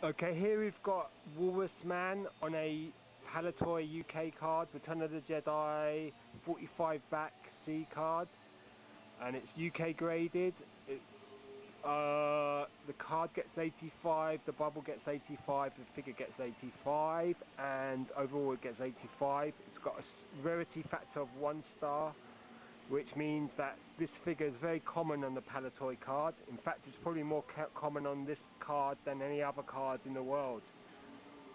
Okay, here we've got Walrus Man on a Palitoy UK card, Return of the Jedi 45 back C card, and it's UK graded. The card gets 85, the bubble gets 85, the figure gets 85, and overall it gets 85. It's got a rarity factor of 1 star, which means that this figure is very common on the Palitoy card. In fact, it's probably more common on this card than any other card in the world,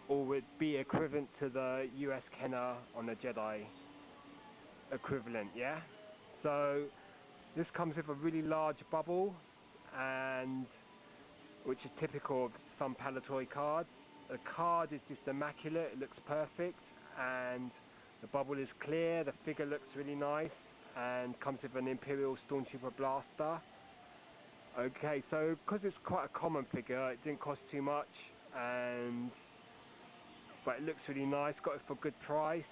or would be equivalent to the US Kenner on the Jedi equivalent, yeah? So this comes with a really large bubble, and which is typical of some Palitoy cards. The card is just immaculate, it looks perfect, and the bubble is clear, the figure looks really nice, and comes with an Imperial Stormtrooper blaster. Okay, so because it's quite a common figure, it didn't cost too much, but it looks really nice, got it for a good price.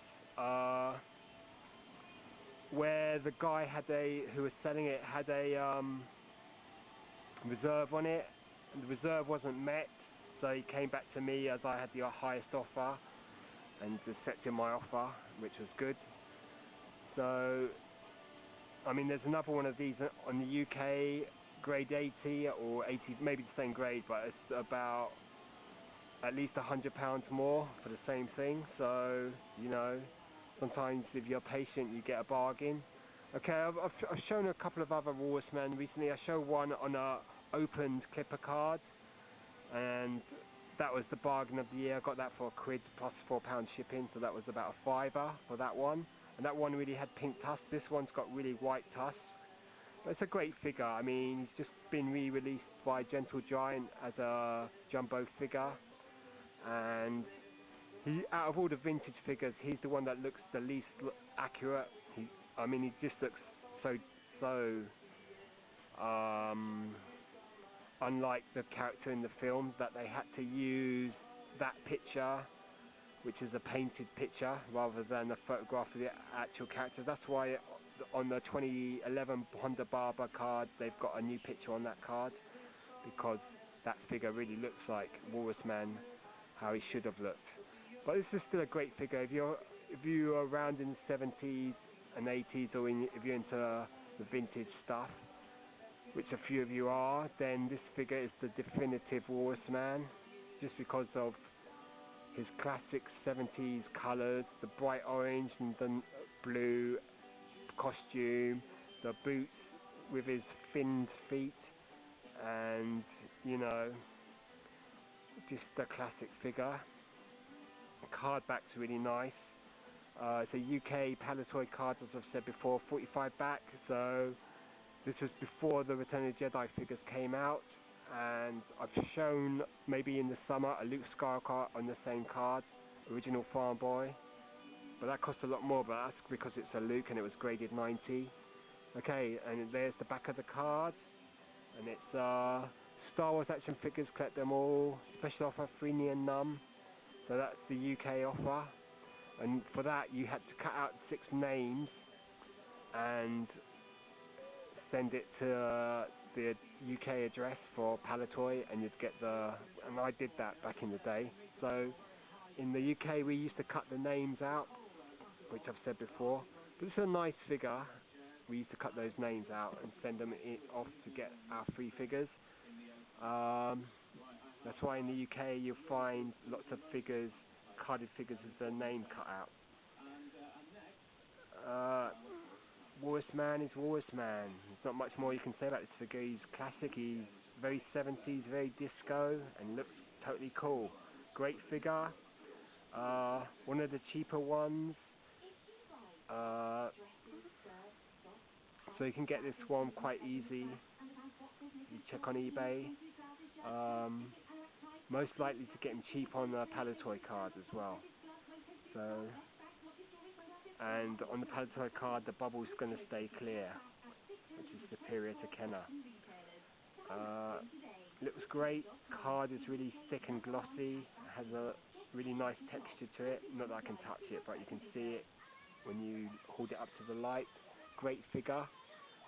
Where the guy who was selling it had a reserve on it, and the reserve wasn't met, so he came back to me as I had the highest offer and accepted my offer, which was good. So I mean, there's another one of these on the UK, grade 80 or 80, maybe the same grade, but it's about at least £100 more for the same thing. So, you know, sometimes if you're patient, you get a bargain. Okay, I've shown a couple of other Walrus Men recently. I showed one on a opened clipper card, and that was the bargain of the year. I got that for £1 plus £4 shipping, so that was about a fiver for that one. And that one really had pink tusks. This one's got really white tusks. But it's a great figure. I mean, he's just been re-released by Gentle Giant as a jumbo figure, and out of all the vintage figures, he's the one that looks the least accurate. I mean, he just looks so unlike the character in the film, that they had to use that picture, which is a painted picture, rather than a photograph of the actual character. That's why on the 2011 Honda Barber card, they've got a new picture on that card, because that figure really looks like Walrus Man, how he should have looked. But this is still a great figure. If you're around in the 70s and 80s, or if you're into the vintage stuff, which a few of you are, then this figure is the definitive Walrus Man, just because of his classic 70s colours, the bright orange and the blue costume, the boots with his finned feet, and, you know, just a classic figure. The card back's really nice. It's a UK Palitoy card, as I've said before, 45 back, so this was before the Return of the Jedi figures came out, and I've shown maybe in the summer a Luke Skywalker on the same card, original Farm Boy, but that cost a lot more, but that's because it's a Luke and it was graded 90. Okay, and there's the back of the card, and it's Star Wars action figures, collect them all, special offer, Freeney and Num, so that's the UK offer, and for that you had to cut out 6 names and send it to the UK address for Palitoy, and you'd get and I did that back in the day. So in the UK we used to cut the names out, which I've said before, but it's a nice figure. We used to cut those names out and send them off to get our free figures. That's why in the UK you'll find lots of figures, carded figures with their name cut out. Walrus Man is Walrus Man. There's not much more you can say about this figure. He's classic, he's very 70s, very disco, and looks totally cool. Great figure. One of the cheaper ones. So you can get this one quite easy. You check on eBay. Most likely to get him cheap on the Palitoy card as well. So, and on the Palitoy card, the bubble's going to stay clear, which is superior to Kenner. Looks great. Card is really thick and glossy. It has a really nice texture to it. Not that I can touch it, but you can see it when you hold it up to the light. Great figure.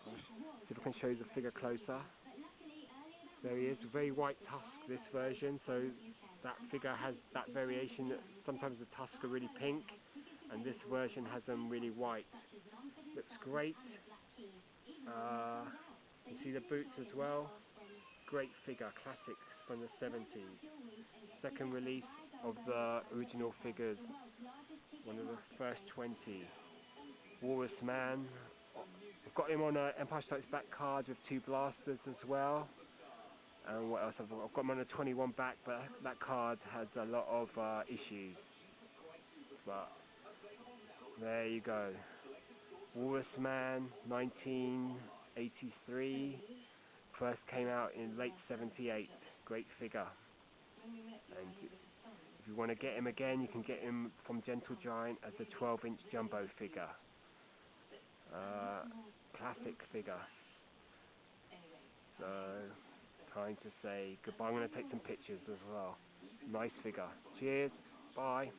See if I can show you the figure closer. There he is, very white tusk, this version, so that figure has that variation. Sometimes the tusks are really pink, and this version has them really white. Looks great. You see the boots as well. Great figure, classic from the 70s. Second release of the original figures, one of the first 20. Walrus Man. I've got him on a Empire Strikes Back card with 2 blasters as well. And what else? I've got him on a 21 back, but that card has a lot of issues. But there you go. Walrus Man, 1983. First came out in late 78. Great figure. And if you want to get him again, you can get him from Gentle Giant as a 12-inch jumbo figure. Classic figure. So, time to say goodbye. I'm going to take some pictures as well. Nice figure. Cheers. Bye.